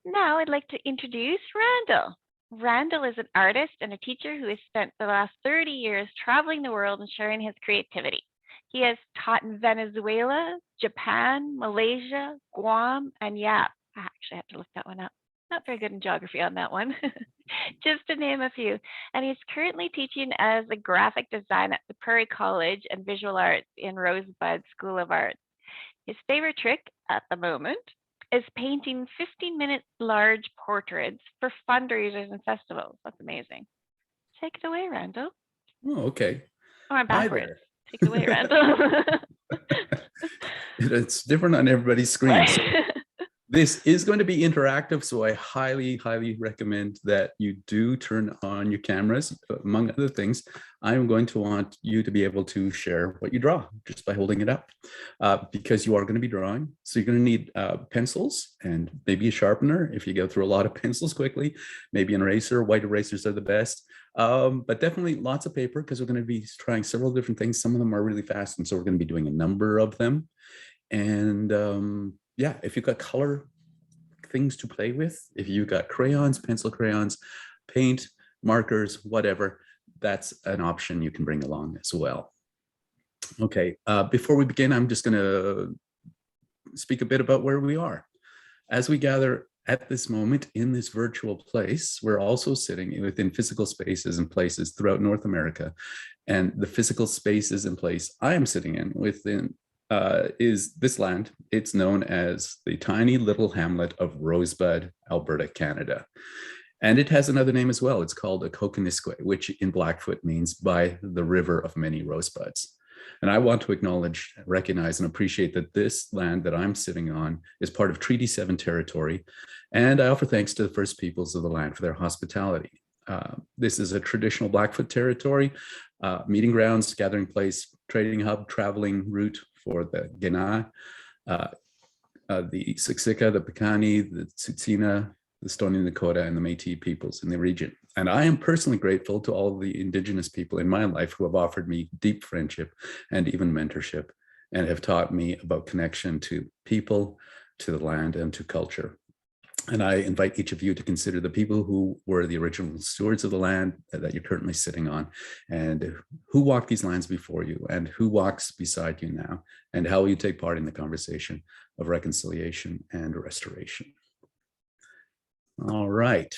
Now I'd like to introduce Randall. Randall is an artist and a teacher who has spent the last 30 years traveling the world and sharing his creativity. He has taught in Venezuela, Japan, Malaysia, Guam, and Yap. I actually have to look that one up. Not very good in geography on that one, just to name a few. And he's currently teaching as a graphic design at the Prairie College and Visual Arts in Rosebud School of Art. His favorite trick at the moment is painting 15-minute large portraits for fundraisers and festivals. That's amazing. Take it away, Randall. Oh, okay. Oh, I'm Hi backwards. there. Take it away, Randall. It's different on everybody's screen. So this is going to be interactive, so I highly, highly recommend that you do turn on your cameras. Among other things, I'm going to want you to be able to share what you draw just by holding it up, because you are going to be drawing. So you're going to need pencils and maybe a sharpener if you go through a lot of pencils quickly, maybe an eraser. White erasers are the best. But definitely lots of paper, because we're going to be trying several different things. Some of them are really fast, and so we're going to be doing a number of them. And yeah, if you've got color things to play with, if you've got crayons, pencil crayons, paint, markers, whatever, that's an option you can bring along as well. Okay, before we begin, I'm just going to speak a bit about where we are. As we gather at this moment in this virtual place, we're also sitting within physical spaces and places throughout North America. And the physical spaces and place I am sitting in within is this land. It's known as the tiny little hamlet of Rosebud, Alberta, Canada. And it has another name as well. It's called a Kokoniskwe, which in Blackfoot means by the river of many rosebuds. And I want to acknowledge, recognize, and appreciate that this land that I'm sitting on is part of Treaty 7 territory. And I offer thanks to the First Peoples of the land for their hospitality. This is a traditional Blackfoot territory, meeting grounds, gathering place, trading hub, traveling route for the Gena, the Siksika, the Piikani, the Tsuut'ina, the Stoney Nakoda, and the Métis peoples in the region. And I am personally grateful to all the Indigenous people in my life who have offered me deep friendship and even mentorship, and have taught me about connection to people, to the land, and to culture. And I invite each of you to consider the people who were the original stewards of the land that you're currently sitting on, and who walked these lands before you, and who walks beside you now, and how will you take part in the conversation of reconciliation and restoration. All right.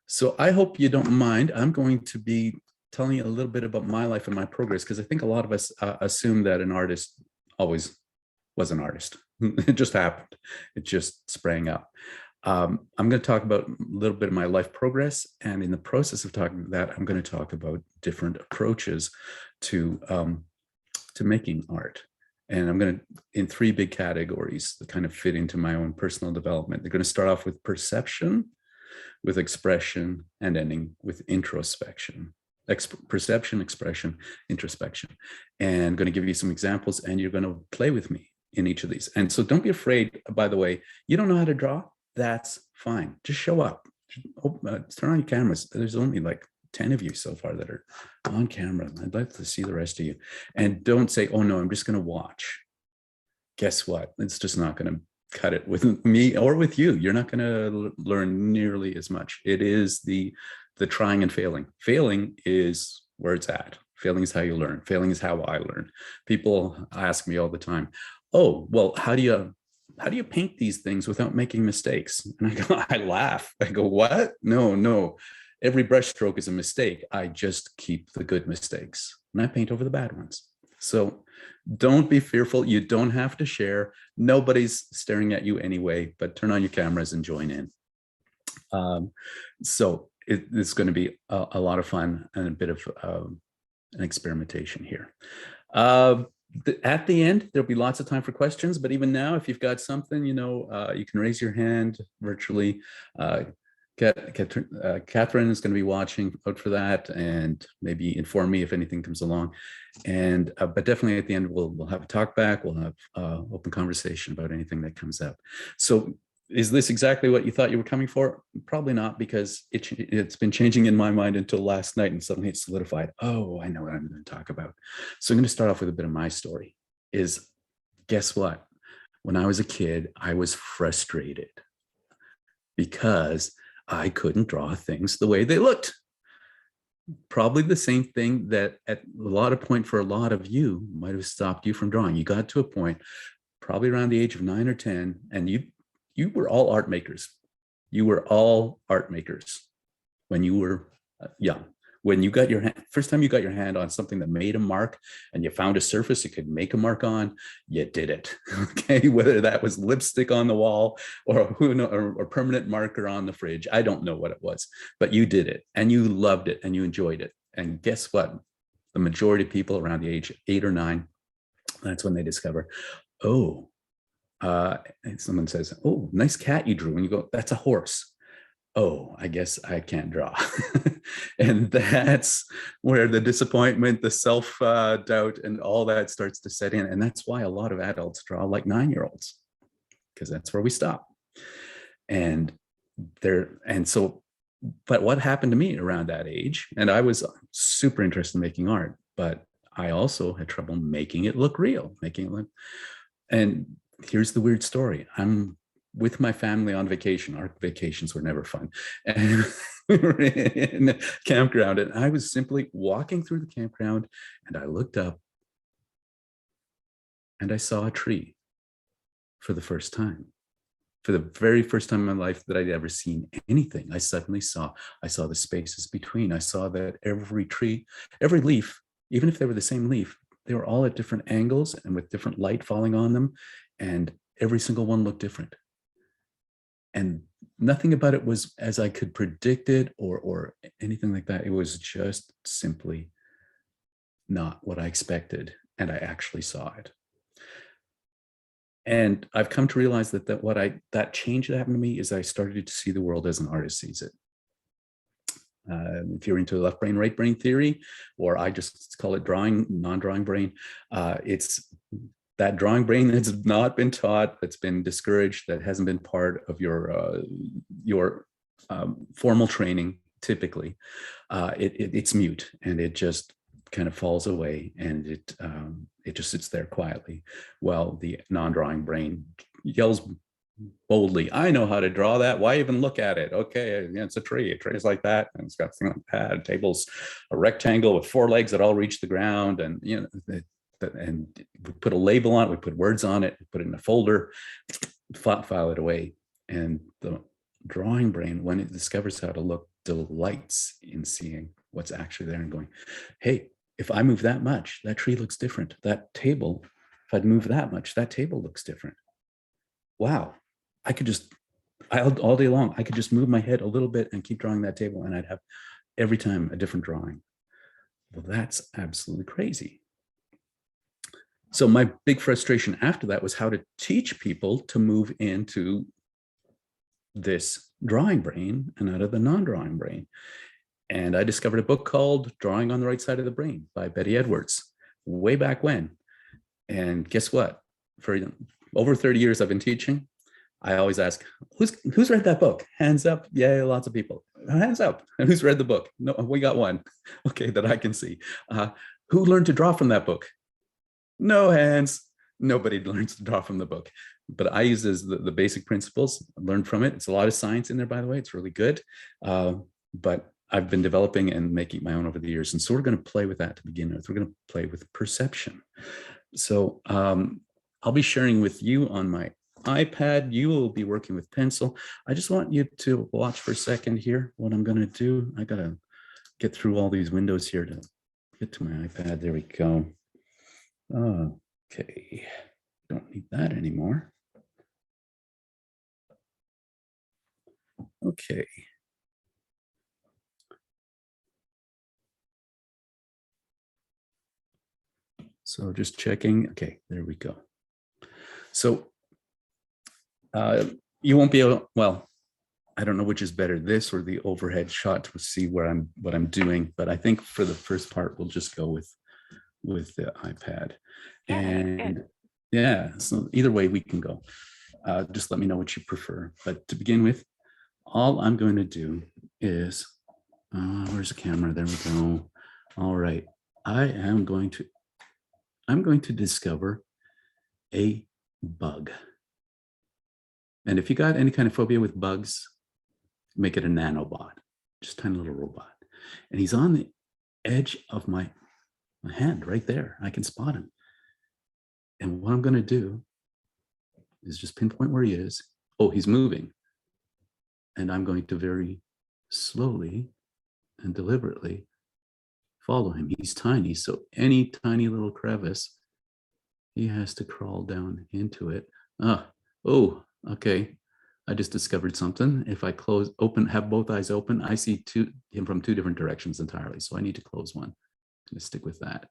So I hope you don't mind. I'm going to be telling you a little bit about my life and my progress, because I think a lot of us assume that an artist always was an artist. It just happened. It just sprang up. I'm going to talk about a little bit of my life progress, and in the process of talking about that, I'm going to talk about different approaches to making art. And I'm going to, in three big categories that kind of fit into my own personal development. They're going to start off with perception, with expression, and ending with introspection. Perception, expression, introspection. And I'm going to give you some examples, and you're going to play with me in each of these. And so don't be afraid, by the way, you don't know how to draw? That's fine. Just show up. Turn on your cameras. There's only like 10 of you so far that are on camera. I'd like to see the rest of you. And don't say, oh no, I'm just going to watch. Guess what? It's just not going to cut it with me or with you. You're not going to learn nearly as much. It is the trying and failing. Failing is where it's at. Failing is how you learn. Failing is how I learn. People ask me all the time, oh, well, how do you paint these things without making mistakes? And I laugh. I go, what? No. Every brush stroke is a mistake. I just keep the good mistakes and I paint over the bad ones. So don't be fearful. You don't have to share. Nobody's staring at you anyway, but turn on your cameras and join in. So it's going to be a lot of fun and a bit of an experimentation here. At the end, there'll be lots of time for questions, but even now, if you've got something, you can raise your hand virtually. Catherine is going to be watching out for that, and maybe inform me if anything comes along. And but definitely at the end, we'll have a talk back. We'll have open conversation about anything that comes up. So is this exactly what you thought you were coming for? Probably not, because it's been changing in my mind until last night, and suddenly it's solidified. Oh, I know what I'm going to talk about. So I'm going to start off with a bit of my story. Guess what? When I was a kid, I was frustrated. because I couldn't draw things the way they looked. Probably the same thing that at a lot of point for a lot of you might have stopped you from drawing. You got to a point probably around the age of 9 or 10, and you were all art makers. You were all art makers when you were young. When you got your first time you got your hand on something that made a mark and you found a surface you could make a mark on, you did it. Okay, whether that was lipstick on the wall or or permanent marker on the fridge, I don't know what it was, but you did it and you loved it and you enjoyed it. And guess what? The majority of people around the age of 8 or 9, that's when they discover, oh, and someone says, oh, nice cat you drew, and you go, that's a horse. Oh, I guess I can't draw. And that's where the disappointment, the self-doubt, and all that starts to set in. And that's why a lot of adults draw like 9-year-olds, because that's where we stop. And but what happened to me around that age, and I was super interested in making art, but I also had trouble making it look real, and here's the weird story. I'm with my family on vacation. Our vacations were never fun. And we were in a campground, and I was simply walking through the campground, and I looked up and I saw a tree for the first time. For the very first time in my life that I'd ever seen anything, I suddenly saw the spaces between. I saw that every tree, every leaf, even if they were the same leaf, they were all at different angles and with different light falling on them. And every single one looked different. And nothing about it was as I could predict it or anything like that. It was just simply not what I expected. And I actually saw it. And I've come to realize that change that happened to me is I started to see the world as an artist sees it. If you're into left brain, right brain theory, or I just call it drawing, non-drawing brain, it's that drawing brain that's not been taught, that's been discouraged, that hasn't been part of your formal training. Typically, it's mute and it just kind of falls away, and it just sits there quietly. Well, the non-drawing brain yells boldly, I know how to draw that. Why even look at it? Okay, yeah, it's a tree. A tree is like that, and it's got something like that. A table's a rectangle with 4 legs that all reach the ground, and and we put a label on it. We put words on it. We put it in a folder, file it away. And the drawing brain, when it discovers how to look, delights in seeing what's actually there and going, hey, if I move that much, that tree looks different. That table, if I'd move that much, that table looks different. Wow, all day long, I could just move my head a little bit and keep drawing that table, and I'd have every time a different drawing. Well, that's absolutely crazy. So my big frustration after that was how to teach people to move into this drawing brain and out of the non-drawing brain. And I discovered a book called Drawing on the Right Side of the Brain by Betty Edwards way back when. And guess what? For over 30 years I've been teaching, I always ask, who's read that book? Hands up. Yeah, lots of people. Hands up. And who's read the book? No, we got one. Okay, that I can see. Who learned to draw from that book? No hands. Nobody learns to draw from the book. But I use as the basic principles, learned from it. It's a lot of science in there, by the way. It's really good. But I've been developing and making my own over the years. And so we're going to play with that to begin with. We're going to play with perception. So I'll be sharing with you on my iPad. You will be working with pencil. I just want you to watch for a second here. What I'm going to do, I got to get through all these windows here to get to my iPad. There we go. Okay, don't need that anymore. Okay. So just checking. Okay, there we go. So you won't be able, well, I don't know which is better, this or the overhead shot to see what I'm doing, but I think for the first part, we'll just go with the iPad. And yeah, so either way we can go. Just let me know what you prefer. But to begin with, all I'm going to do is, where's the camera? There we go. All right, I'm going to discover a bug. And if you got any kind of phobia with bugs, make it a nanobot, just a tiny little robot. And he's on the edge of my hand right there. I can spot him. And what I'm going to do is just pinpoint where he is. Oh, he's moving. And I'm going to very slowly and deliberately follow him. He's tiny, so any tiny little crevice, he has to crawl down into it. Oh, okay. I just discovered something. If I have both eyes open, I see him from two different directions entirely. So I need to close one. I'm going to stick with that.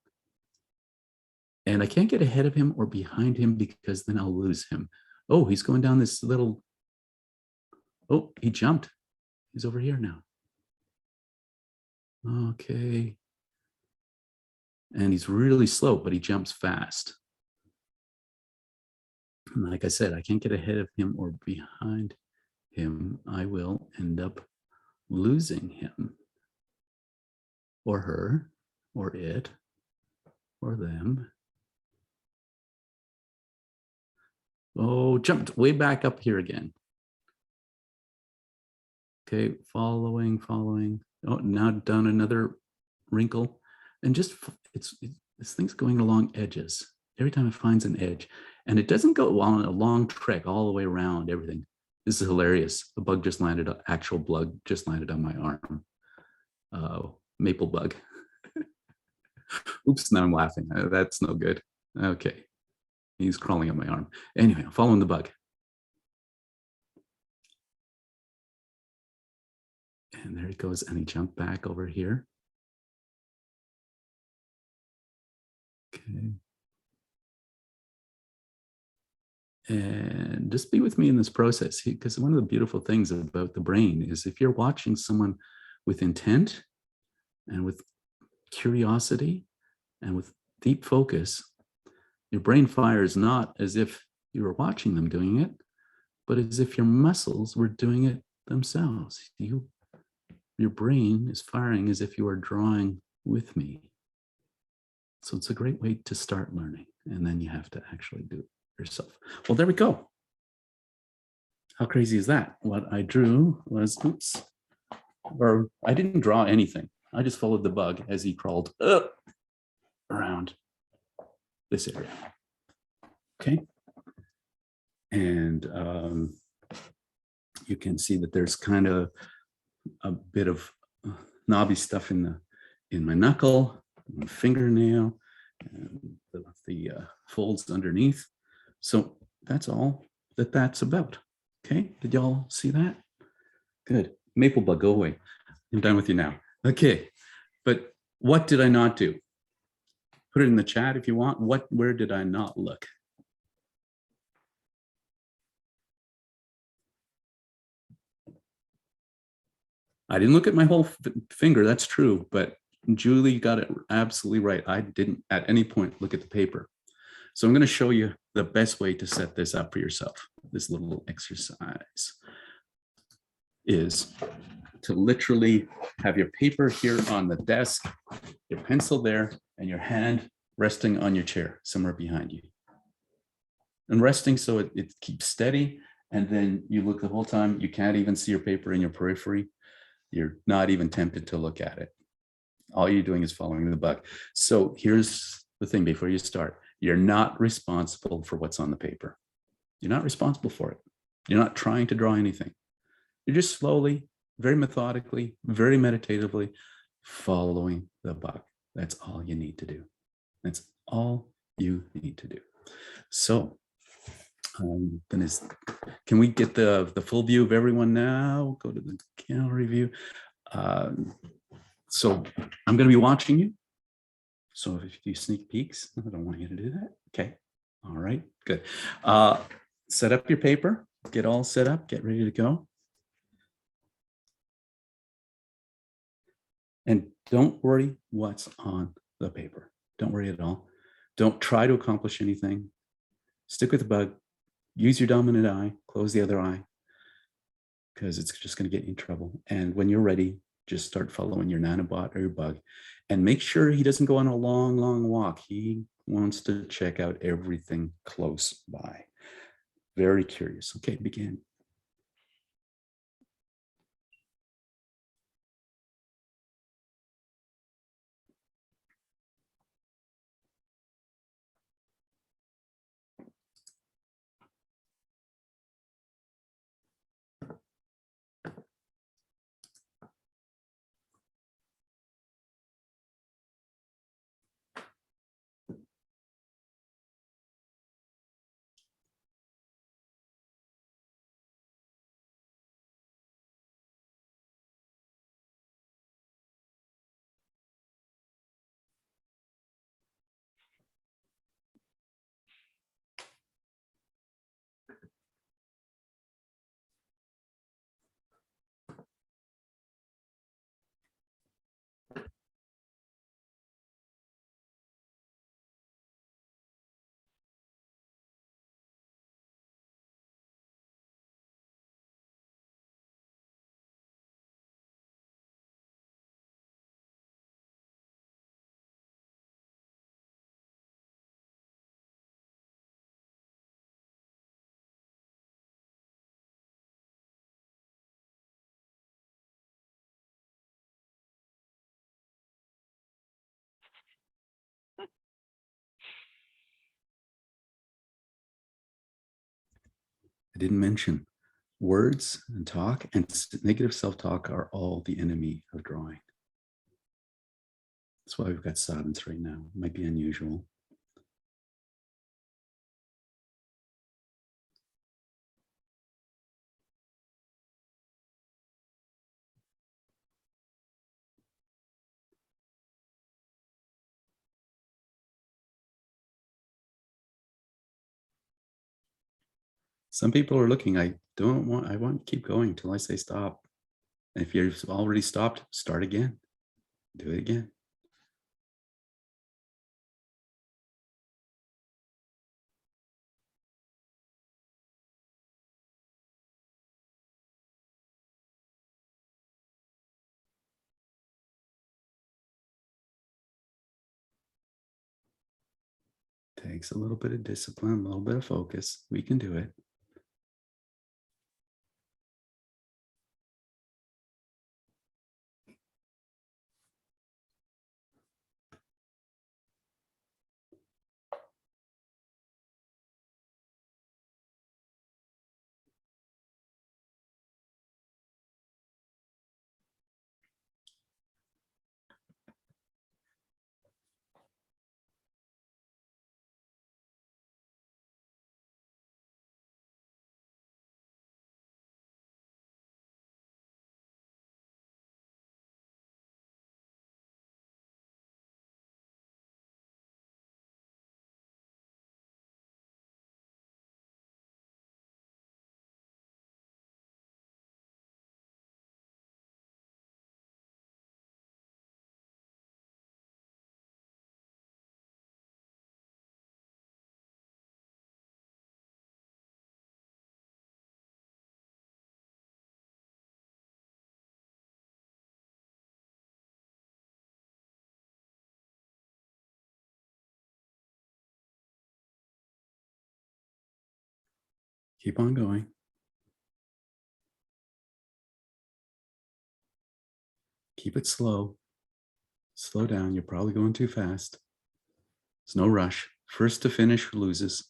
And I can't get ahead of him or behind him because then I'll lose him. Oh, he's going down this little, oh, he jumped. He's over here now. Okay. And he's really slow, but he jumps fast. And like I said, I can't get ahead of him or behind him. I will end up losing him or her or it or them. Oh, jumped way back up here again. Okay, following. Oh, now down another wrinkle. And just, this thing's going along edges. Every time it finds an edge. And it doesn't go on a long trek all the way around everything. This is hilarious. A bug just landed, actual bug just landed on my arm. Maple bug. Oops, now I'm laughing. That's no good. Okay. He's crawling up my arm. Anyway, I'm following the bug. And there he goes. And he jumped back over here. Okay. And just be with me in this process, because one of the beautiful things about the brain is if you're watching someone with intent and with curiosity and with deep focus, your brain fires not as if you were watching them doing it, but as if your muscles were doing it themselves. Your brain is firing as if you are drawing with me. So it's a great way to start learning. And then you have to actually do it yourself. Well, there we go. How crazy is that? What I drew was, or I didn't draw anything. I just followed the bug as he crawled up around this area. Okay. And you can see that there's kind of a bit of knobby stuff in my knuckle, my fingernail, and the folds underneath. So that's all that's about. Okay, did y'all see that? Good. Maple bug, go away. I'm done with you now. Okay, but what did I not do? Put it in the chat if you want. Where did I not look? I didn't look at my whole finger, that's true, but Julie got it absolutely right. I didn't at any point look at the paper. So I'm going to show you the best way to set this up for yourself. This little exercise is to literally have your paper here on the desk, your pencil there, and your hand resting on your chair somewhere behind you. And resting so it keeps steady, and then you look the whole time. You can't even see your paper in your periphery. You're not even tempted to look at it. All you're doing is following the bug. So here's the thing before you start. You're not responsible for what's on the paper. You're not responsible for it. You're not trying to draw anything. You're just slowly, very methodically, very meditatively following the bug. That's all you need to do. That's all you need to do. So can we get the full view of everyone now? Go to the gallery view. So I'm going to be watching you. So if you sneak peeks, I don't want you to do that. Okay. All right, good. Set up your paper, get all set up, get ready to go. And don't worry what's on the paper. Don't worry at all. Don't try to accomplish anything. Stick with the bug. Use your dominant eye, close the other eye, because it's just going to get you in trouble. And when you're ready, just start following your nanobot or your bug, and make sure he doesn't go on a long, long walk. He wants to check out everything close by. Very curious. Okay, begin. I didn't mention words and talk and negative self-talk are all the enemy of drawing. That's why we've got silence right now. It might be unusual. Some people are looking, I want to keep going till I say stop. And if you've already stopped, start again. Do it again. Takes a little bit of discipline, a little bit of focus. We can do it. Keep on going. Keep it slow. Slow down. You're probably going too fast. There's no rush. First to finish loses.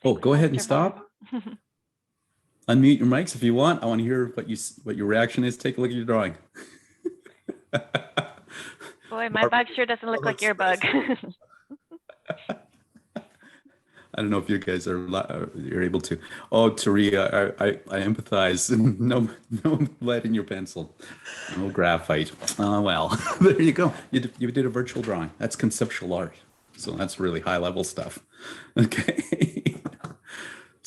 Oh, go ahead and stop. Unmute your mics if you want. I want to hear what your reaction is. Take a look at your drawing. Boy, my bug sure doesn't look like your bug. I don't know if you guys you're able to. Oh, Taria, I empathize. No lead in your pencil. No graphite. Well, there you go. You did a virtual drawing. That's conceptual art. So that's really high level stuff. Okay.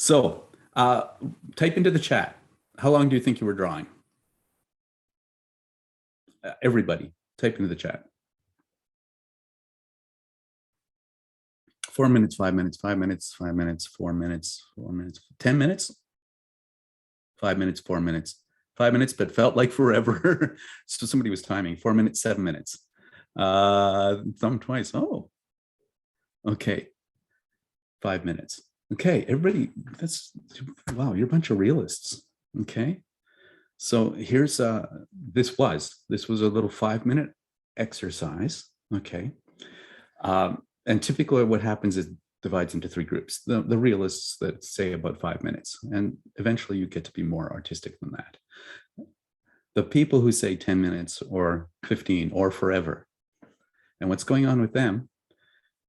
So type into the chat. How long do you think you were drawing? Everybody, type into the chat. 4 minutes, 5 minutes, 5 minutes, 5 minutes, 4 minutes, 4 minutes, 10 minutes, 5 minutes, 4 minutes, 5 minutes, but felt like forever. So somebody was timing 4 minutes, 7 minutes. Thumb twice. Oh, okay. 5 minutes. Okay, everybody, wow, you're a bunch of realists. Okay. So here's this was a little 5-minute exercise. Okay. And typically what happens is divides into three groups. The realists that say about 5 minutes, and eventually you get to be more artistic than that. The people who say 10 minutes or 15 or forever. And what's going on with them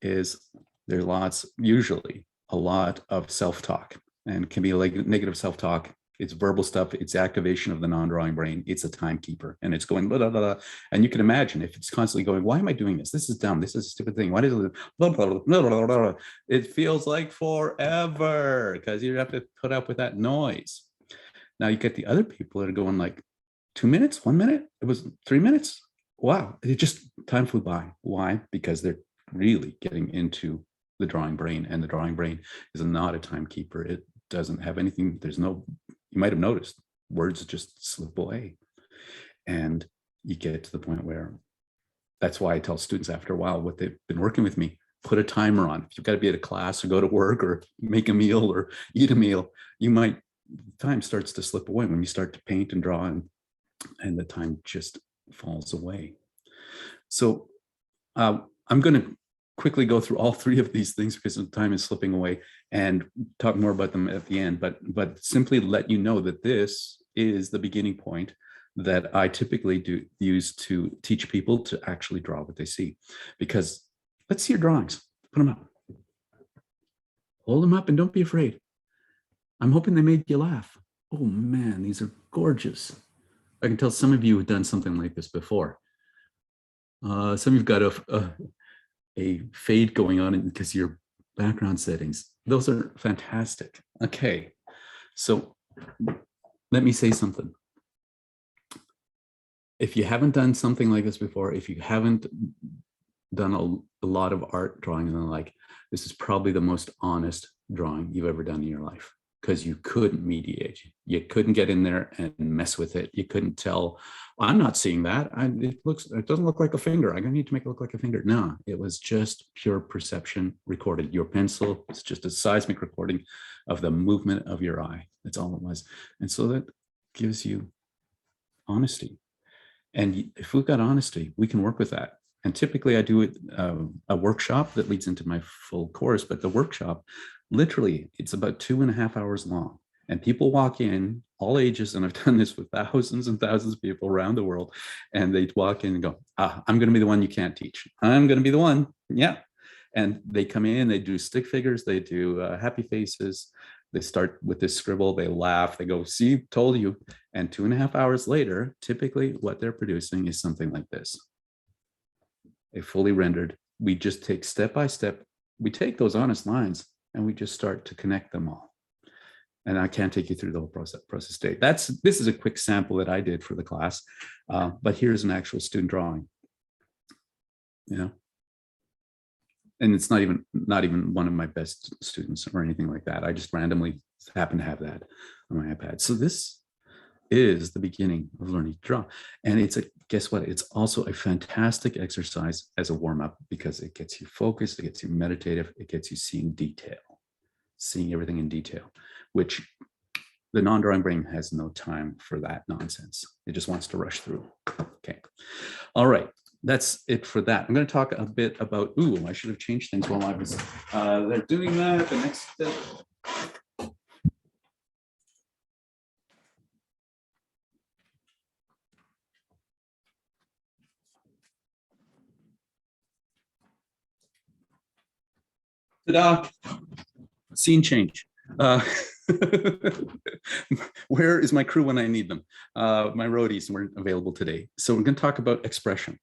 is there's usually a lot of self-talk, and can be like negative self-talk. It's verbal stuff. It's activation of the non-drawing brain. It's a timekeeper, and it's going blah, blah, blah, blah. And you can imagine if it's constantly going, why am I doing this? This is dumb. This is a stupid thing. Why does it blah, blah, blah, blah, blah, blah. It feels like forever because you have to put up with that noise. Now you get the other people that are going like 2 minutes, 1 minute. It was 3 minutes. Wow. It just time flew by. Why? Because they're really getting into the drawing brain, and the drawing brain is not a timekeeper. It doesn't have anything. There's no, you might have noticed, words just slip away. And you get to the point where, that's why I tell students after a while, what they've been working with me, put a timer on. If you've got to be at a class or go to work or make a meal or eat a meal, time starts to slip away when you start to paint and draw, and the time just falls away. So I'm going to quickly go through all three of these things because the time is slipping away, and talk more about them at the end, but simply let you know that this is the beginning point that I typically use to teach people to actually draw what they see. Because let's see your drawings. Put them up. Hold them up and don't be afraid. I'm hoping they made you laugh. Oh man, these are gorgeous. I can tell some of you have done something like this before. Some of you've got a fade going on because of your background settings. Those are fantastic. Okay, so let me say something. If you haven't done something like this before, if you haven't done a lot of art drawing and the like, this is probably the most honest drawing you've ever done in your life, because you couldn't mediate. You couldn't get in there and mess with it. You couldn't tell, I'm not seeing that. It doesn't look like a finger. I need to make it look like a finger. No, it was just pure perception recorded. Your pencil, it's just a seismic recording of the movement of your eye. That's all it was. And so that gives you honesty. And if we've got honesty, we can work with that. And typically I do a workshop that leads into my full course, but the workshop, literally, it's about 2.5 hours long. And people walk in, all ages, and I've done this with thousands and thousands of people around the world, and they walk in and go, I'm going to be the one you can't teach. I'm going to be the one. Yeah. And they come in, they do stick figures, they do happy faces. They start with this scribble, they laugh, they go, see, told you. And 2.5 hours later, typically what they're producing is something like this. A fully rendered, we just take step by step, we take those honest lines and we just start to connect them all. And I can't take you through the whole process state. This is a quick sample that I did for the class, but here's an actual student drawing. You know, and it's not even one of my best students or anything like that. I just randomly happen to have that on my iPad. So this is the beginning of learning to draw. And guess what? It's also a fantastic exercise as a warm-up because it gets you focused, it gets you meditative, it gets you seeing detail, seeing everything in detail, which the non-drawing brain has no time for that nonsense. It just wants to rush through. Okay. All right. That's it for that. I'm going to talk a bit about, I should have changed things while I was they're doing that. The next step. Ta-da! Scene change. Where is my crew when I need them? My roadies weren't available today. So we're going to talk about expression.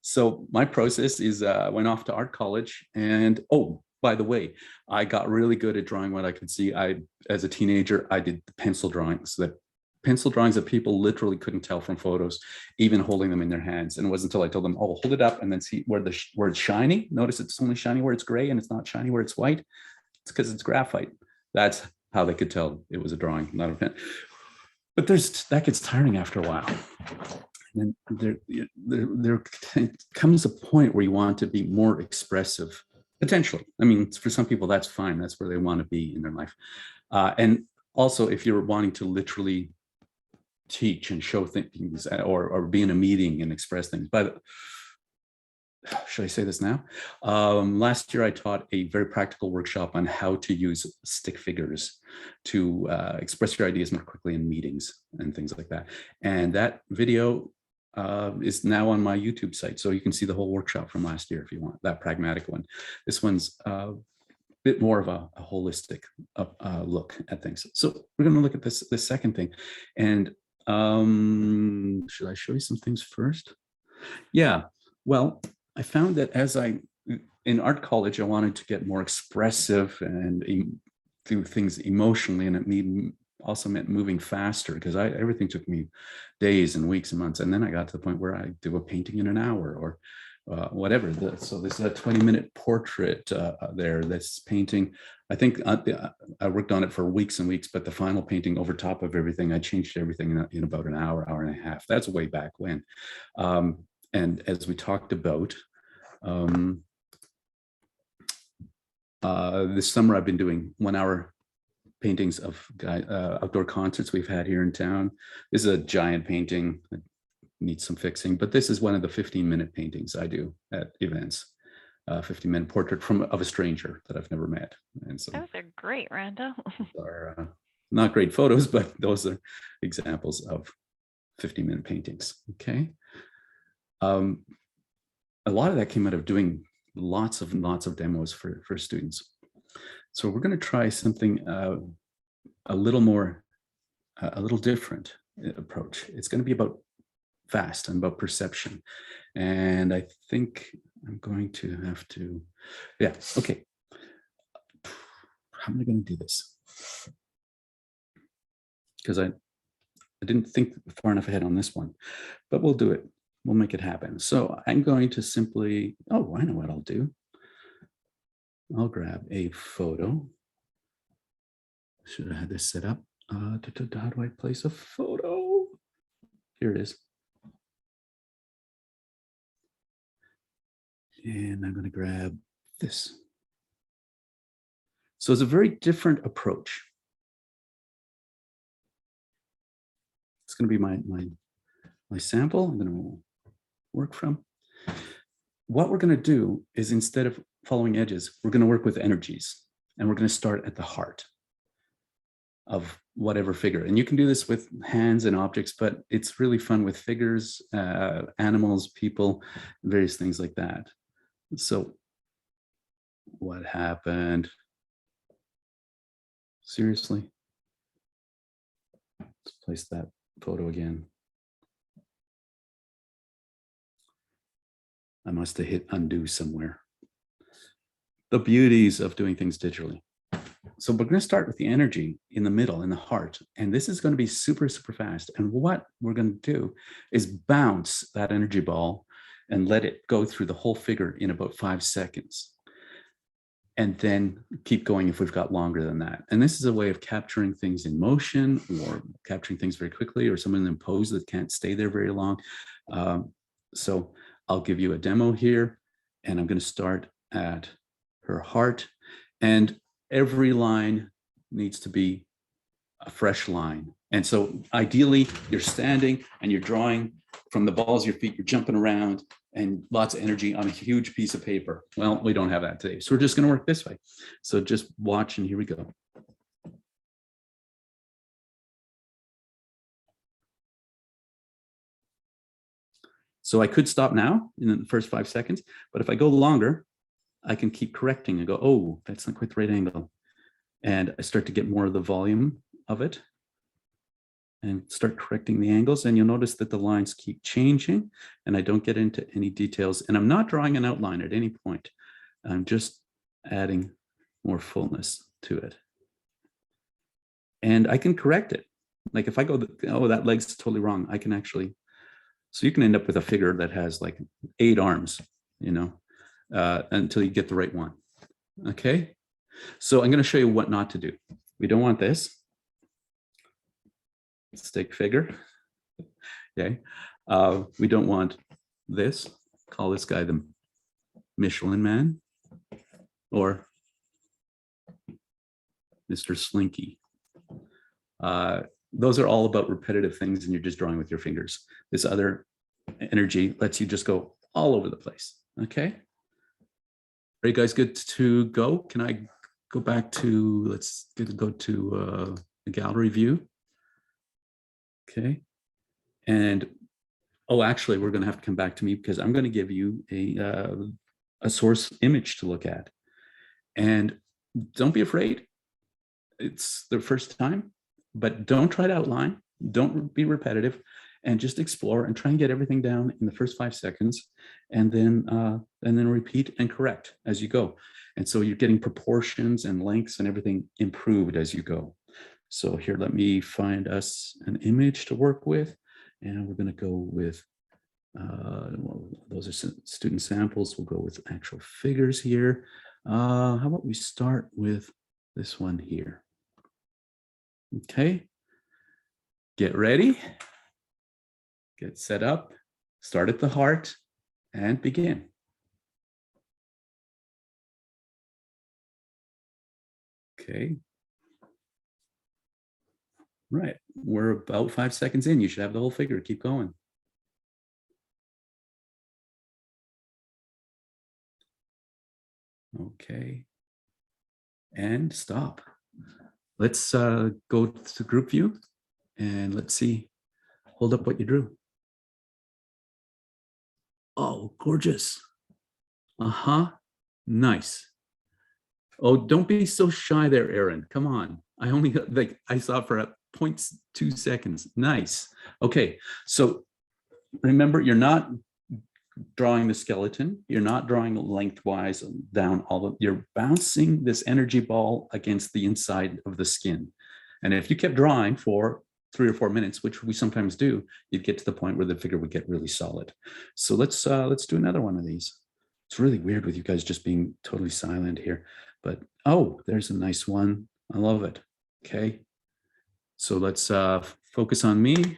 So my process is I went off to art college, and by the way, I got really good at drawing what I could see. As a teenager, I did pencil drawings that people literally couldn't tell from photos, even holding them in their hands. And it wasn't until I told them, hold it up and then see where it's shiny. Notice it's only shiny where it's gray and it's not shiny where it's white. It's because it's graphite. That's how they could tell it was a drawing, not a pen. But that gets tiring after a while. And then there comes a point where you want to be more expressive, potentially. I mean, for some people, that's fine. That's where they want to be in their life. And also, if you're wanting to literally teach and show things or be in a meeting and express things. But should I say this now? Last year, I taught a very practical workshop on how to use stick figures to express your ideas more quickly in meetings and things like that. And that video is now on my YouTube site. So you can see the whole workshop from last year if you want, that pragmatic one. This one's a bit more of a holistic look at things. So we're going to look at this second thing. And should I show you some things first? Yeah, well, I found that in art college, I wanted to get more expressive and do things emotionally, and it also meant moving faster because everything took me days and weeks and months. And then I got to the point where I do a painting in an hour or whatever. So this is a 20-minute portrait there. This painting, I think I worked on it for weeks and weeks, but the final painting over top of everything, I changed everything in about an hour, hour and a half. That's way back when. And as we talked about, this summer I've been doing 1-hour paintings of outdoor concerts we've had here in town. This is a giant painting that needs some fixing, but this is one of the 15-minute paintings I do at events. 15-minute portrait of a stranger that I've never met. And so Those are great, Randall. are not great photos, but those are examples of 15-minute paintings. Okay. A lot of that came out of doing lots of demos for students. So we're going to try something a little different approach. It's going to be about fast and about perception. And I think I'm going to have to, yeah, okay. How am I going to do this? Because I didn't think far enough ahead on this one, but we'll do it. We'll make it happen. So I'm going to simply, oh, I know what I'll do. I'll grab a photo. Should have had this set up. How do I place a photo? Here it is. And I'm going to grab this. So it's a very different approach. It's going to be my sample. I'm going to work from. What we're going to do is, instead of following edges, we're going to work with energies, and we're going to start at the heart of whatever figure. And you can do this with hands and objects, but it's really fun with figures, animals, people, various things like that. So what happened? Seriously? Let's place that photo again. I must have hit undo somewhere. The beauties of doing things digitally. So we're going to start with the energy in the middle, in the heart. And this is going to be super, super fast. And what we're going to do is bounce that energy ball and let it go through the whole figure in about 5 seconds. And then keep going if we've got longer than that. And this is a way of capturing things in motion, or capturing things very quickly, or someone in pose that can't stay there very long. So I'll give you a demo here, and I'm going to start at her heart. And every line needs to be a fresh line. And so ideally, you're standing and you're drawing from the balls of your feet, you're jumping around, and lots of energy on a huge piece of paper. Well, we don't have that today. So we're just going to work this way. So just watch, and here we go. So I could stop now in the first 5 seconds, but if I go longer, I can keep correcting and go, oh, that's not quite the right angle. And I start to get more of the volume of it and start correcting the angles. And you'll notice that the lines keep changing, and I don't get into any details. And I'm not drawing an outline at any point. I'm just adding more fullness to it. And I can correct it. Like if I go, oh, that leg's totally wrong, I can actually, so you can end up with a figure that has like 8 arms, you know, until you get the right one. Okay. So I'm going to show you what not to do. We don't want this stick figure. Okay. We don't want this. Call this guy the Michelin Man, or Mr. Slinky. Those are all about repetitive things, and you're just drawing with your fingers. This other energy lets you just go all over the place. Okay. Are you guys good to go? Can I go back to, let's go to the gallery view. Okay. And, oh, actually, we're going to have to come back to me because I'm going to give you a source image to look at. And don't be afraid. It's the first time, but don't try to outline. Don't be repetitive, and just explore and try and get everything down in the first 5 seconds, and then repeat and correct as you go. And so you're getting proportions and lengths and everything improved as you go. So here, let me find us an image to work with, and we're going to go with well, those are student samples. We'll go with actual figures here. How about we start with this one here? Okay. Get ready, get set up, start at the heart, and begin. Okay. Right, we're about 5 seconds in. You should have the whole figure. Keep going. Okay. And stop. Let's go to group view and let's see. Hold up what you drew. Oh, gorgeous. Uh-huh. Nice. Oh, don't be so shy there, Aaron. Come on. I only I saw for a 0.2 seconds. Nice. Okay. So remember, you're not drawing the skeleton. You're not drawing lengthwise down you're bouncing this energy ball against the inside of the skin. And if you kept drawing for 3 or 4 minutes, which we sometimes do, you'd get to the point where the figure would get really solid. So let's do another one of these. It's really weird with you guys just being totally silent here, but oh, there's a nice one. I love it. Okay. So let's focus on me.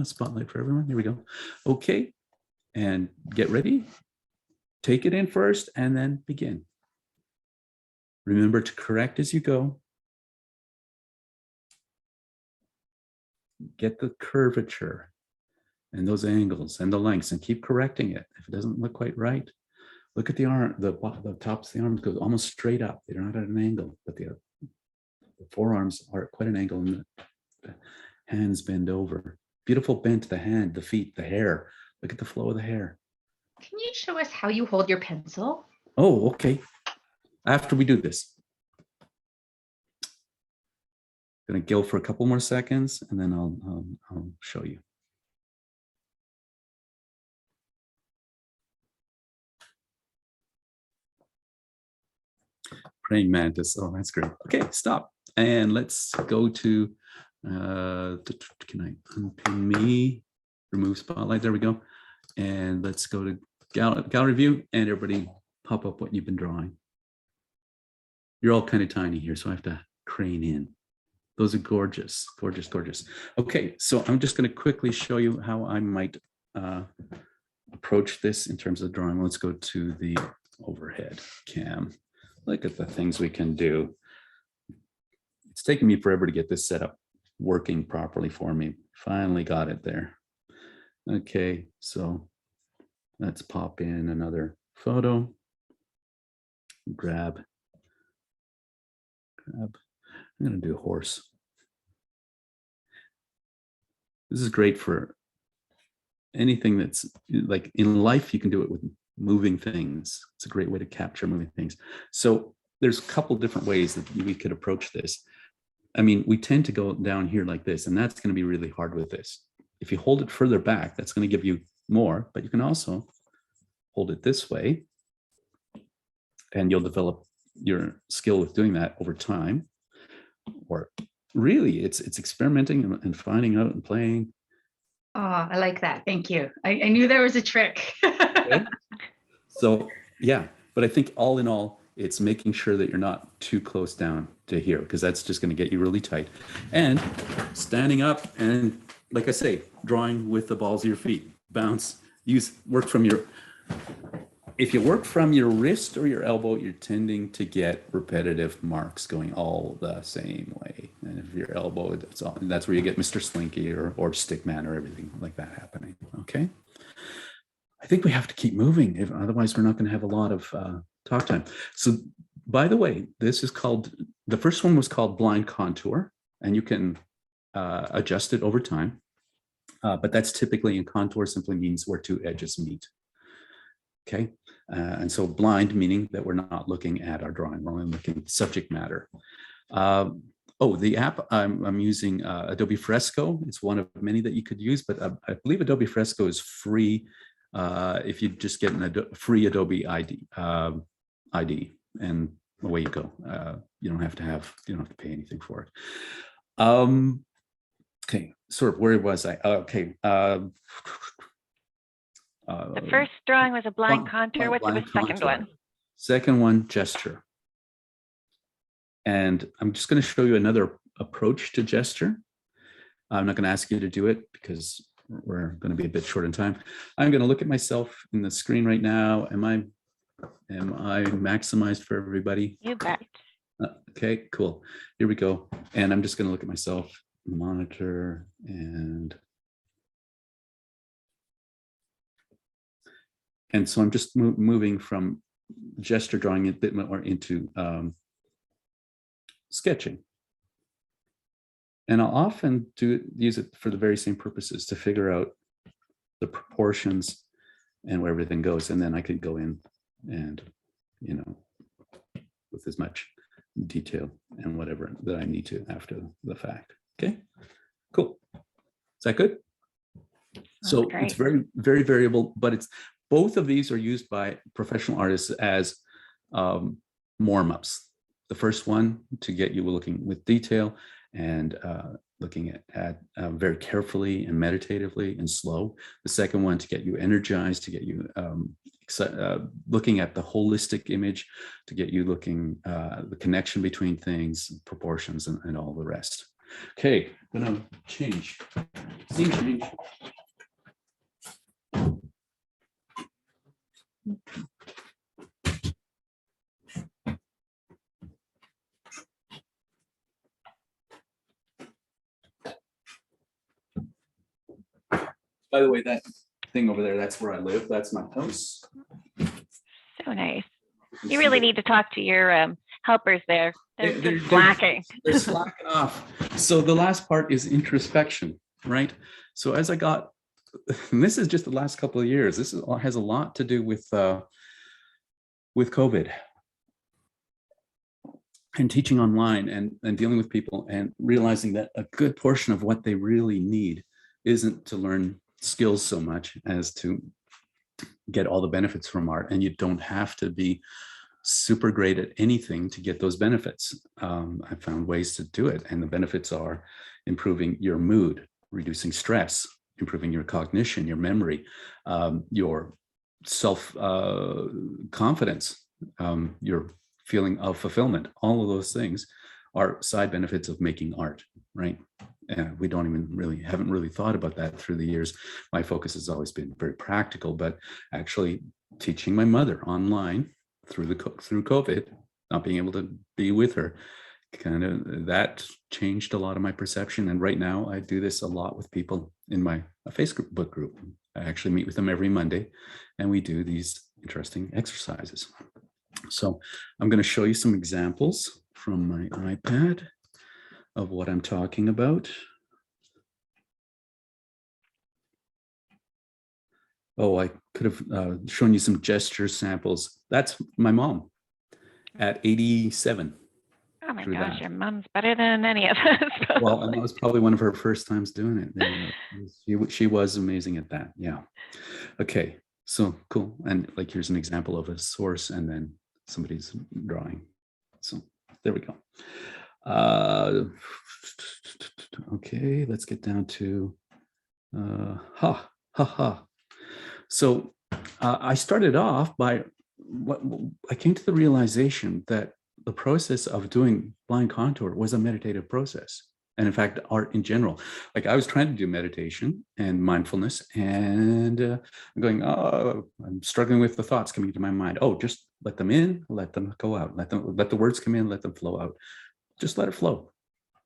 Spotlight for everyone. Here we go. Okay. And get ready. Take it in first and then begin. Remember to correct as you go. Get the curvature and those angles and the lengths and keep correcting it. If it doesn't look quite right, look at the arm, the tops of the arms go almost straight up. They're not at an angle, but the forearms are at quite an angle and the hands bend over. Beautiful bend to the hand, the feet, the hair. Look at the flow of the hair. Can you show us how you hold your pencil? Oh, okay. After we do this. Gonna gill for a couple more seconds and then I'll show you. Praying mantis. Oh, that's great. Okay, stop. And let's go to, can I unpin me? Remove spotlight, there we go. And let's go to gallery view and everybody pop up what you've been drawing. You're all kind of tiny here, so I have to crane in. Those are gorgeous, gorgeous, gorgeous. Okay, so I'm just gonna quickly show you how I might approach this in terms of drawing. Let's go to the overhead cam. Look at the things we can do. It's taken me forever to get this set up working properly for me. Finally got it there. Okay, so let's pop in another photo. Grab. I'm gonna do horse. This is great for anything that's like in life, you can do it with moving things. It's a great way to capture moving things. So there's a couple different ways that we could approach this. I mean, we tend to go down here like this, and that's going to be really hard with this. If you hold it further back, that's going to give you more, but you can also hold it this way, and you'll develop your skill with doing that over time. Or really, it's experimenting and finding out and playing. Oh, I like that. Thank you. I knew there was a trick. Okay. So yeah, but I think all in all, it's making sure that you're not too close down to here, because that's just going to get you really tight. And standing up and, like I say, drawing with the balls of your feet. Bounce, work from your if you work from your wrist or your elbow, you're tending to get repetitive marks going all the same way. And if your elbow, that's where you get Mr. Slinky or Stickman or everything like that happening. Okay. I think we have to keep moving. Otherwise, we're not going to have a lot of talk time. So, by the way, this is called, the first one was called blind contour, and you can adjust it over time. But that's typically in contour simply means where two edges meet. Okay. And so blind meaning that we're not looking at our drawing, we're only looking at subject matter. The app I'm using, Adobe Fresco. It's one of many that you could use, but I believe Adobe Fresco is free if you just get a free Adobe ID, and away you go. You don't have to pay anything for it. Okay, sort of where was I? Okay. The first drawing was a blind contour. What's the second one? Second one, gesture. And I'm just going to show you another approach to gesture. I'm not going to ask you to do it because we're going to be a bit short in time. I'm going to look at myself in the screen right now. Am I maximized for everybody? You bet. Okay, cool. Here we go. And I'm just going to look at myself in the monitor and so I'm just moving from gesture drawing a bit more into sketching. And I'll often use it for the very same purposes, to figure out the proportions and where everything goes. And then I could go in and, with as much detail and whatever that I need to after the fact. Okay, cool. Is that good? So it's very, very variable, but both of these are used by professional artists as warm-ups. The first one to get you looking with detail and looking at very carefully and meditatively and slow. The second one to get you energized, to get you looking at the holistic image, to get you looking the connection between things, proportions, and all the rest. Okay, I'm gonna change. Scene change. By the way, that thing over there, that's where I live. That's my house. So nice. You really need to talk to your helpers there. They're slacking. They're slacking off. So the last part is introspection, right? So as I got, and this is just the last couple of years, this has a lot to do with COVID and teaching online and dealing with people and realizing that a good portion of what they really need isn't to learn skills so much as to get all the benefits from art. And you don't have to be super great at anything to get those benefits. I found ways to do it. And the benefits are improving your mood, reducing stress, improving your cognition, your memory, your self-confidence, your feeling of fulfillment. All of those things are side benefits of making art, right? And we haven't really thought about that through the years. My focus has always been very practical, but actually teaching my mother online through COVID, not being able to be with her, that changed a lot of my perception. And right now I do this a lot with people in my Facebook group. I actually meet with them every Monday and we do these interesting exercises. So I'm going to show you some examples from my iPad of what I'm talking about. Oh, I could have shown you some gesture samples. That's my mom at 87. Oh my gosh, your mom's better than any of us. Well, and that was probably one of her first times doing it. She was amazing at that. Yeah. Okay, so cool. And like, here's an example of a source and then somebody's drawing. So there we go. Okay, let's get down to So I started off by I came to the realization that the process of doing blind contour was a meditative process. And in fact, art in general. Like I was trying to do meditation and mindfulness, and I'm going, oh, I'm struggling with the thoughts coming to my mind. Oh, just let them in, let them go out. Let the words come in, let them flow out. Just let it flow.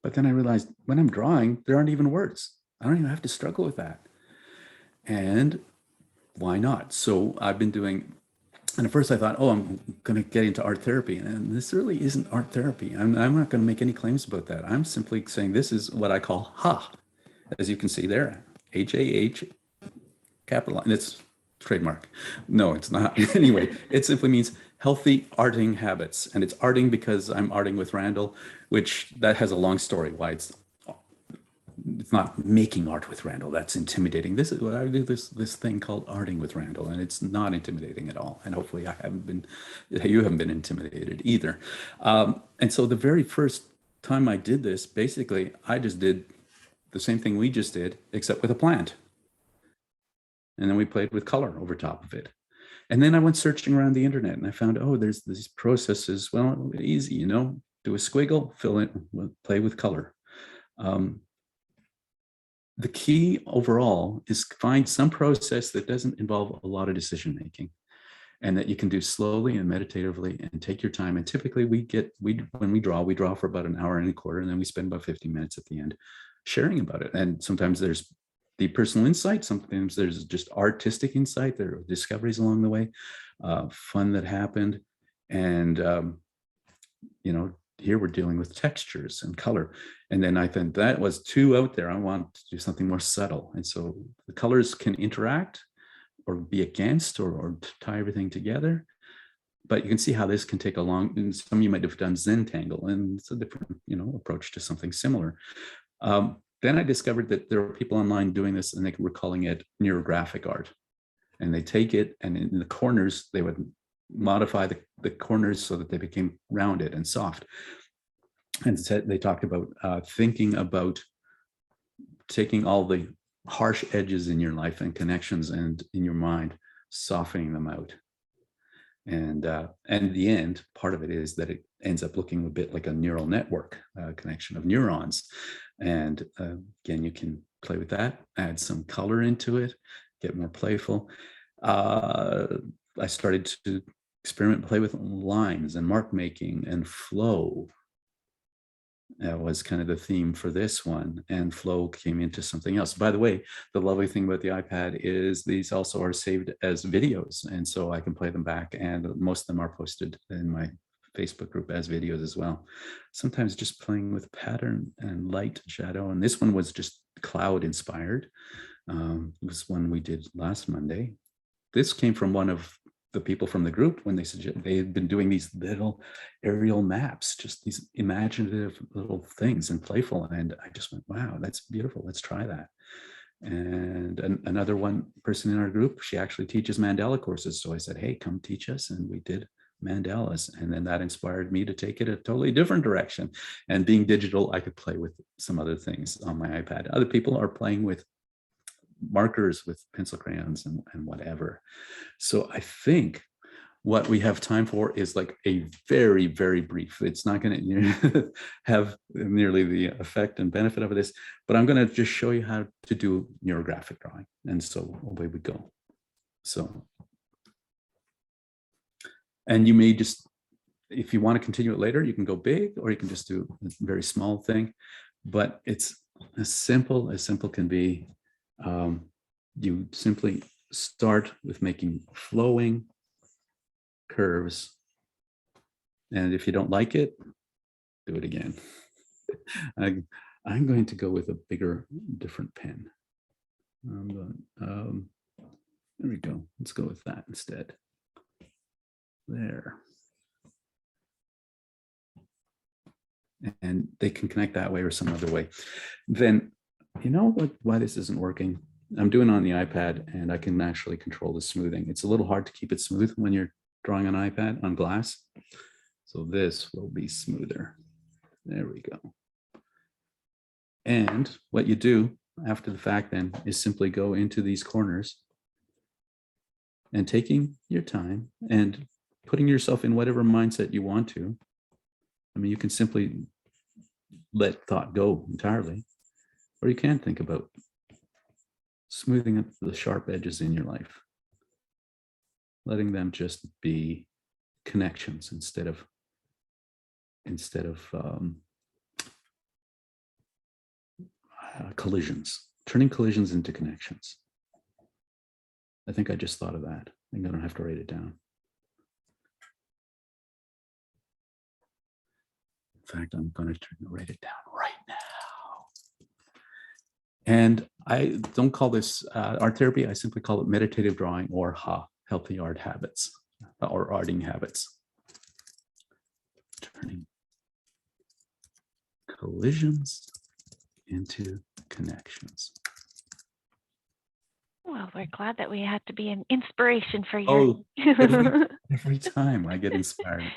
But then I realized when I'm drawing, there aren't even words. I don't even have to struggle with that. And why not? So I've been doing, and at first I thought, oh, I'm going to get into art therapy. And this really isn't art therapy. I'm not going to make any claims about that. I'm simply saying this is what I call HA, as you can see there, HAH, capital, and it's trademark. No, it's not. Anyway, it simply means healthy arting habits. And it's arting because I'm arting with Randall, which that has a long story why it's not making art with Randall. That's intimidating. This is what I do, this thing called arting with Randall, and it's not intimidating at all. And hopefully you haven't been intimidated either. And so the very first time I did this, basically, I just did the same thing we just did, except with a plant. And then we played with color over top of it. And then I went searching around the internet and I found, oh, there's these processes. Well, easy, you know, do a squiggle, fill it, play with color. The key overall is find some process that doesn't involve a lot of decision making, and that you can do slowly and meditatively and take your time. And typically when we draw for about an hour and a quarter, and then we spend about 15 minutes at the end sharing about it. And sometimes there's the personal insight, sometimes there's just artistic insight, there are discoveries along the way, fun that happened. And, you know, here we're dealing with textures and color. And then I think that was too out there. I want to do something more subtle. And so the colors can interact or be against or tie everything together. But you can see how this can take a long, and some of you might have done Zentangle, and it's a different, you know, approach to something similar. Then I discovered that there were people online doing this, and they were calling it neurographic art. And they take it, and in the corners, they would modify the corners so that they became rounded and soft. And they talked about thinking about taking all the harsh edges in your life and connections and in your mind, softening them out. And the end part of it is that it ends up looking a bit like a neural network connection of neurons. And again, you can play with that, add some color into it, get more playful. I started to experiment, play with lines and mark making and flow. That was kind of the theme for this one, and flow came into something else. By the way, the lovely thing about the iPad is these also are saved as videos, and so I can play them back, and most of them are posted in my Facebook group as videos as well. Sometimes just playing with pattern and light, shadow, and this one was just cloud inspired. It was one we did last Monday. This came from one of the people from the group when they had been doing these little aerial maps, just these imaginative little things and playful. And I just went, wow, that's beautiful. Let's try that. And another one person in our group, she actually teaches mandala courses. So I said, hey, come teach us. And we did mandalas. And then that inspired me to take it a totally different direction. And being digital, I could play with some other things on my iPad. Other people are playing with markers, with pencil crayons and whatever. So I think what we have time for is like a very, very brief. It's not going to have nearly the effect and benefit of this, but I'm going to just show you how to do neurographic drawing. And so away we go. So, and you may just, if you want to continue it later, you can go big, or you can just do a very small thing, but it's as simple can be. You simply start with making flowing curves. And if you don't like it, do it again. I'm going to go with a bigger, different pen. There we go. Let's go with that instead. There. And they can connect that way or some other way. Then, you know what? Why this isn't working? I'm doing it on the iPad, and I can actually control the smoothing. It's a little hard to keep it smooth when you're drawing on iPad on glass. So this will be smoother. There we go. And what you do after the fact then is simply go into these corners and taking your time and putting yourself in whatever mindset you want to. I mean, you can simply let thought go entirely, or you can think about smoothing up the sharp edges in your life, letting them just be connections instead of collisions, turning collisions into connections. I think I just thought of that. I think I don't have to write it down. In fact, I'm going to write it down right now. And I don't call this art therapy. I simply call it meditative drawing, or healthy art habits, or arting habits. Turning collisions into connections. Well, we're glad that we had to be an inspiration for you. Oh, every time I get inspired.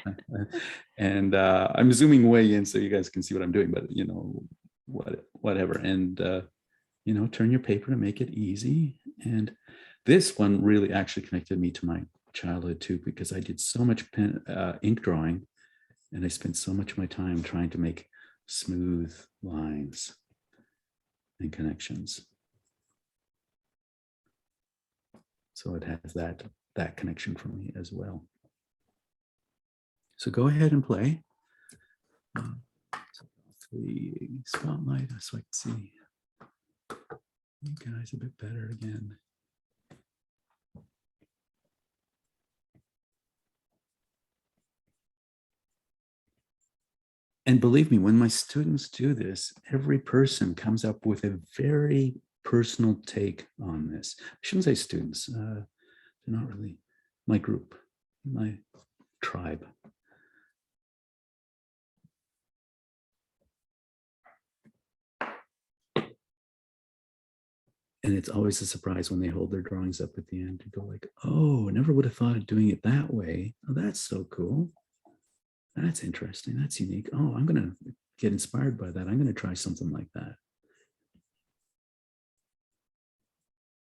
And I'm zooming way in so you guys can see what I'm doing, but you know, whatever. And you know, turn your paper to make it easy. And this one really actually connected me to my childhood too, because I did so much ink drawing, and I spent so much of my time trying to make smooth lines and connections. So it has that connection for me as well. So go ahead and play. The spotlight so I can see you guys a bit better again. And believe me, when my students do this, every person comes up with a very personal take on this. I shouldn't say students, they're not really my group, my tribe. And it's always a surprise when they hold their drawings up at the end and go like, oh, I never would have thought of doing it that way. Oh, that's so cool. That's interesting. That's unique. Oh, I'm going to get inspired by that. I'm going to try something like that.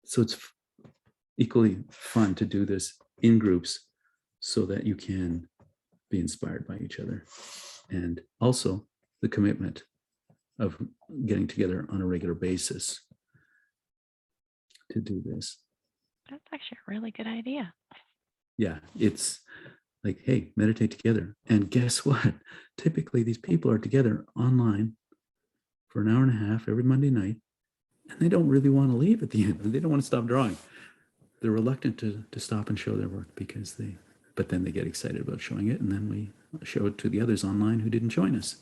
So it's equally fun to do this in groups so that you can be inspired by each other. And also the commitment of getting together on a regular basis to do this. That's actually a really good idea. Yeah, it's like, hey, meditate together. And guess what? Typically, these people are together online for an hour and a half every Monday night, and they don't really want to leave at the end. They don't want to stop drawing. They're reluctant to stop and show their work but then they get excited about showing it, and then we show it to the others online who didn't join us.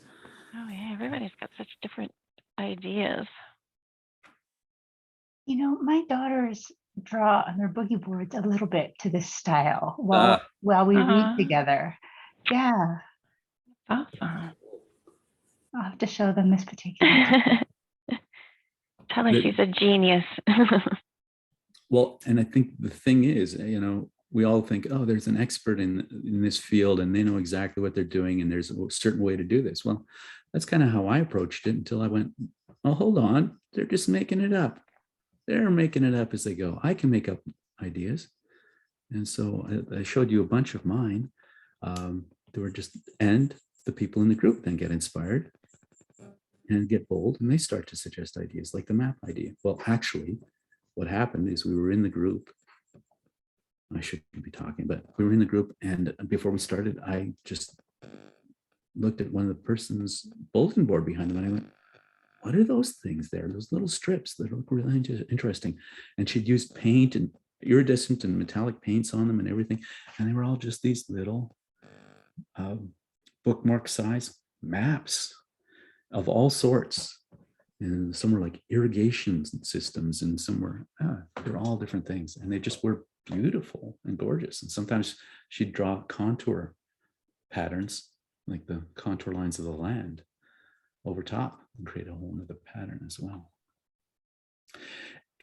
Oh yeah, everybody's got such different ideas. You know, my daughters draw on their boogie boards a little bit to this style while we read together. Yeah. Awesome. I'll have to show them this particular. Tell her she's a genius. Well, and I think the thing is, you know, we all think, oh, there's an expert in this field and they know exactly what they're doing and there's a certain way to do this. Well, that's kind of how I approached it until I went, oh, hold on, they're just making it up. They're making it up as they go. I can make up ideas. And so I showed you a bunch of mine. They were just, and the people in the group then get inspired and get bold, and they start to suggest ideas like the map idea. Well, actually, what happened is we were in the group. I shouldn't be talking, but we were in the group, and before we started, I just looked at one of the person's bulletin board behind them, and I went, what are those things there? Those little strips that look really interesting. And she'd used paint and iridescent and metallic paints on them and everything. And they were all just these little bookmark size maps of all sorts. And some were like irrigation systems, and some were, they're all different things. And they just were beautiful and gorgeous. And sometimes she'd draw contour patterns, like the contour lines of the land, over top and create a whole nother pattern as well.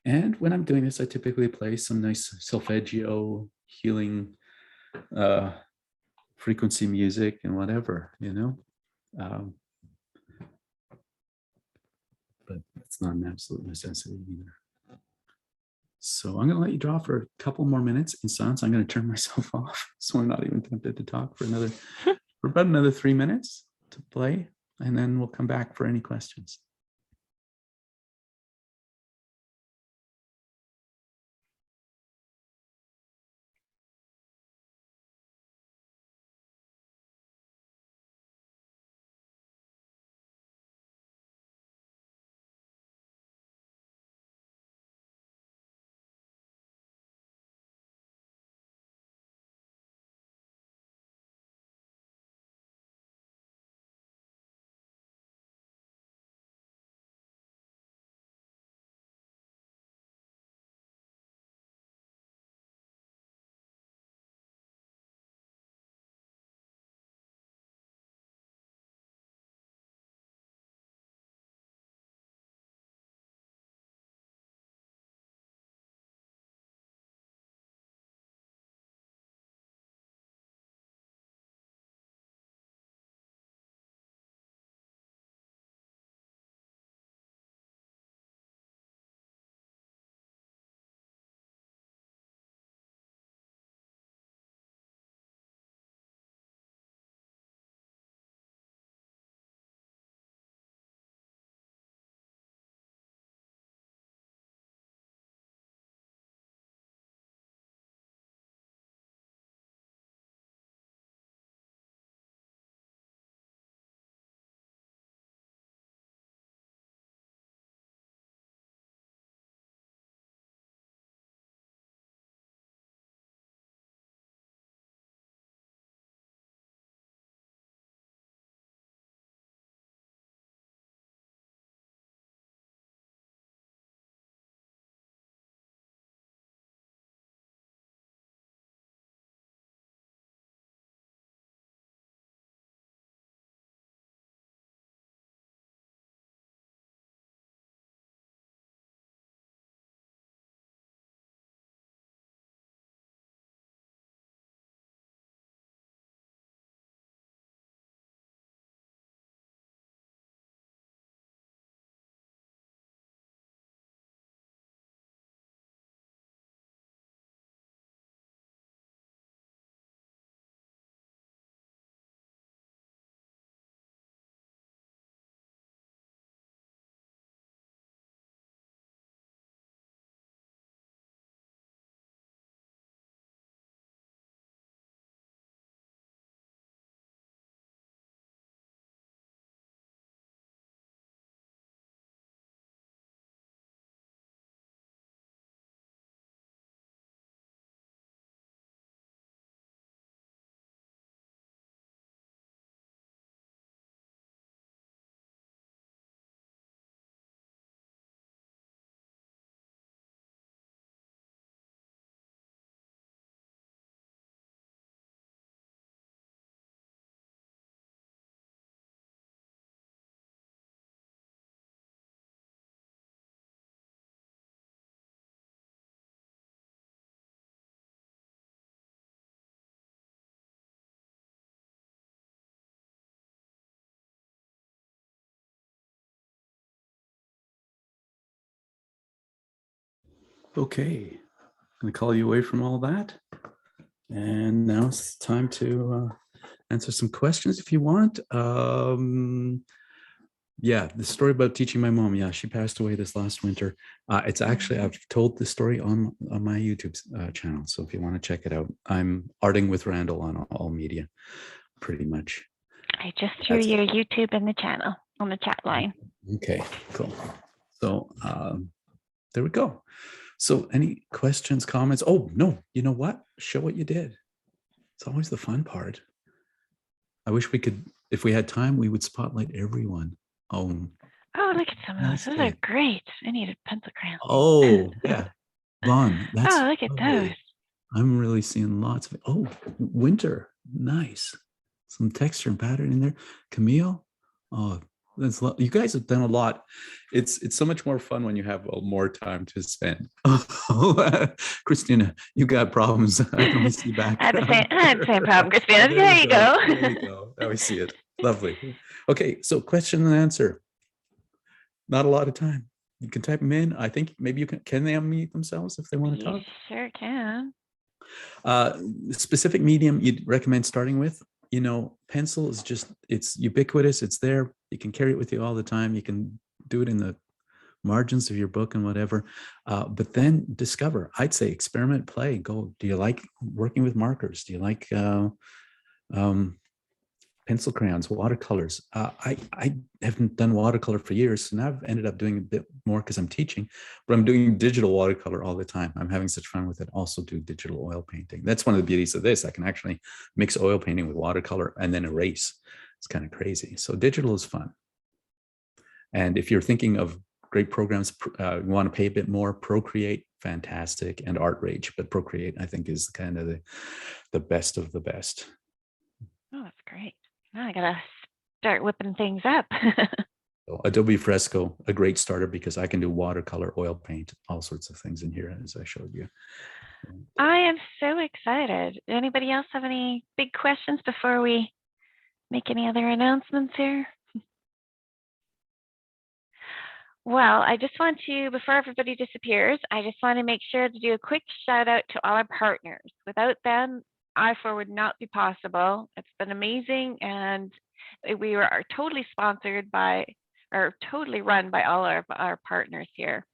And when I'm doing this, I typically play some nice solfeggio, healing frequency music and whatever, you know. But it's not an absolute necessity either. So I'm going to let you draw for a couple more minutes in silence. I'm going to turn myself off, so I'm not even tempted to talk for about another 3 minutes to play. and then we'll come back for any questions. Okay, I'm going to call you away from all that. And now it's time to answer some questions if you want. Yeah, the story about teaching my mom. Yeah, she passed away this last winter. It's actually, I've told this story on my YouTube channel. So if you want to check it out, I'm arting with Randall on all media, pretty much. I just threw your YouTube in the channel, on the chat line. Okay, cool. So there we go. So any questions, comments? Oh, no, you know what? Show what you did. It's always the fun part. I wish we could, if we had time, we would spotlight everyone. Oh, Look at some of those. Those are great. I need a pencil crayon. Oh, yeah. Vaughn, that's look at those. I'm really seeing lots of, winter. Nice. Some texture and pattern in there. Camille, that's you guys have done a lot. It's so much more fun when you have more time to spend. Christina, you got problems. I can only see back. I had the same problem, Christina. There you go. There you go. Now we see it. Lovely. Okay, so question and answer. Not a lot of time. You can type them in. I think maybe you can they unmute themselves if they want to talk? Sure can. Specific medium you'd recommend starting with? You know, pencil is just, it's ubiquitous. It's there. You can carry it with you all the time. You can do it in the margins of your book and whatever. But then discover, I'd say experiment, play, go. Do you like working with markers? Do you like pencil crayons, watercolors? I haven't done watercolor for years, so now I've ended up doing a bit more because I'm teaching, but I'm doing digital watercolor all the time. I'm having such fun with it. Also do digital oil painting. That's one of the beauties of this. I can actually mix oil painting with watercolor and then erase. It's kind of crazy. So digital is fun. And if you're thinking of great programs, you want to pay a bit more, Procreate, fantastic, and ArtRage. But Procreate, I think, is kind of the best of the best. Oh, that's great. Now I gotta start whipping things up. So Adobe Fresco, a great starter because I can do watercolor, oil paint, all sorts of things in here, as I showed you. I am so excited. Anybody else have any big questions before we make any other announcements here? Well, I just want to, before everybody disappears, I just want to make sure to do a quick shout out to all our partners. Without them, I4 would not be possible. It's been amazing, and we are totally sponsored by, or totally run by all of our partners here.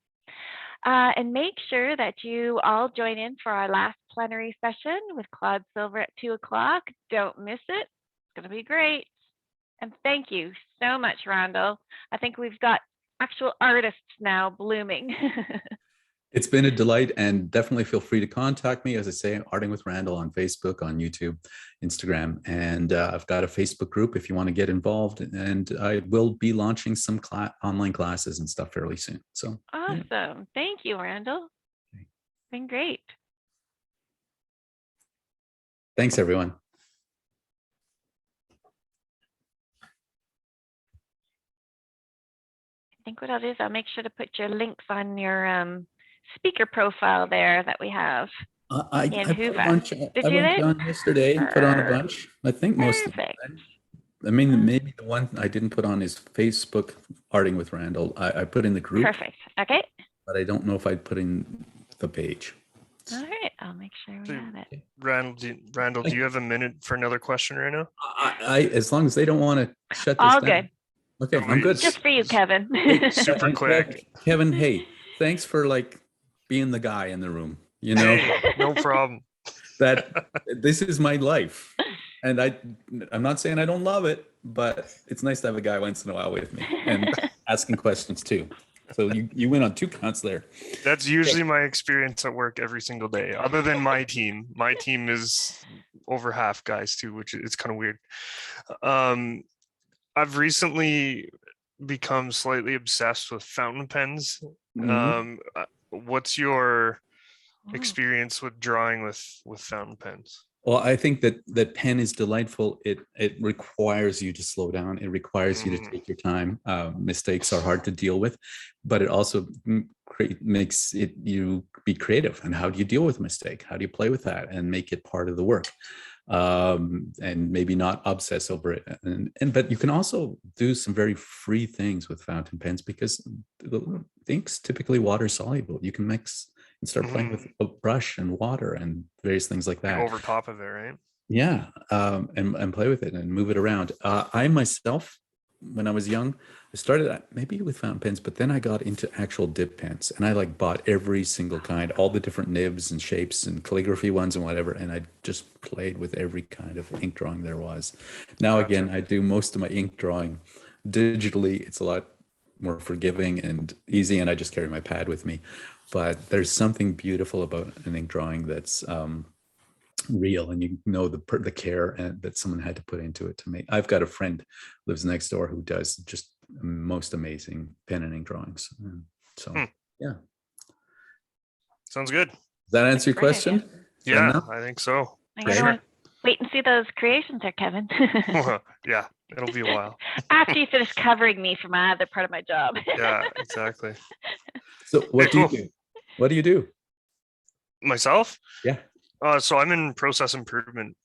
And make sure that you all join in for our last plenary session with Claude Silver at 2 o'clock. Don't miss it. It's going to be great. And thank you so much, Randall. I think we've got actual artists now blooming. It's been a delight, and definitely feel free to contact me. As I say, Arting with Randall on Facebook, on YouTube, Instagram, and I've got a Facebook group if you want to get involved, and I will be launching some online classes and stuff fairly soon. So awesome. Yeah. Thank you, Randall. Okay. Been great. Thanks, everyone. I think what I'll do is I'll make sure to put your links on your speaker profile there that we have. I put a bunch. I went down yesterday, put on a bunch. I think most of them. I mean, maybe the one I didn't put on is Facebook Arting with Randall. I put in the group. Perfect. Okay. But I don't know if I'd put in the page. All right. I'll make sure we have it. Randall, do you have a minute for another question right now? As long as they don't want to shut this all down. Good. Okay, I'm good. Just for you, Kevin. Super quick. Kevin, hey, thanks for being the guy in the room. You know, hey, no problem. That this is my life, and I'm not saying I don't love it, but it's nice to have a guy once in a while with me and asking questions too. So you win on 2 counts there. That's usually my experience at work every single day. Other than my team is over half guys too, which is kind of weird. I've recently become slightly obsessed with fountain pens. Mm-hmm. What's your experience with drawing with fountain pens? Well, I think that pen is delightful. It requires you to slow down. It requires you to take your time. Mistakes are hard to deal with, but it also makes you be creative. And how do you deal with a mistake? How do you play with that and make it part of the work? And maybe not obsess over it. But you can also do some very free things with fountain pens because the ink's typically water soluble. You can mix and start playing with a brush and water and various things like that. Over top of it, right? Yeah, and play with it and move it around. I myself, when I was young, I started maybe with fountain pens, but then I got into actual dip pens, and I bought every single kind, all the different nibs and shapes and calligraphy ones and whatever, and I just played with every kind of ink drawing there was. Now, again, I do most of my ink drawing digitally. It's a lot more forgiving and easy, and I just carry my pad with me. But there's something beautiful about an ink drawing that's real, and you know the care that someone had to put into it to make. I've got a friend who lives next door who does just most amazing pen and ink drawings. So yeah, sounds good. Does that answer your question? Yeah, I think so. Sure. Wait and see those creations there, Kevin. Yeah, it'll be a while. After you finish covering me for my other part of my job. Yeah, exactly. So what do you do? What do you do? Myself? Yeah. So I'm in process improvement.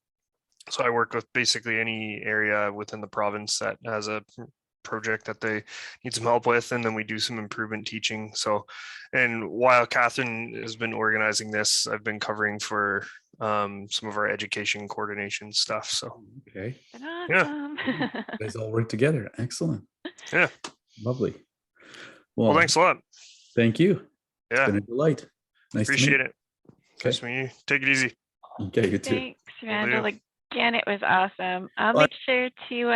So I work with basically any area within the province that has a project that they need some help with, and then we do some improvement teaching. So, and while Catherine has been organizing this, I've been covering for some of our education coordination stuff. So okay, awesome. Yeah, you guys all work together. Excellent. Yeah. Lovely. Well, thanks a lot. Thank you. Yeah. It's been a delight. Nice Appreciate to meet it. Nice to meet you. Take it easy. you. Okay, you too. Thanks, Randall. do. Again, it was awesome. I'll Bye. make sure to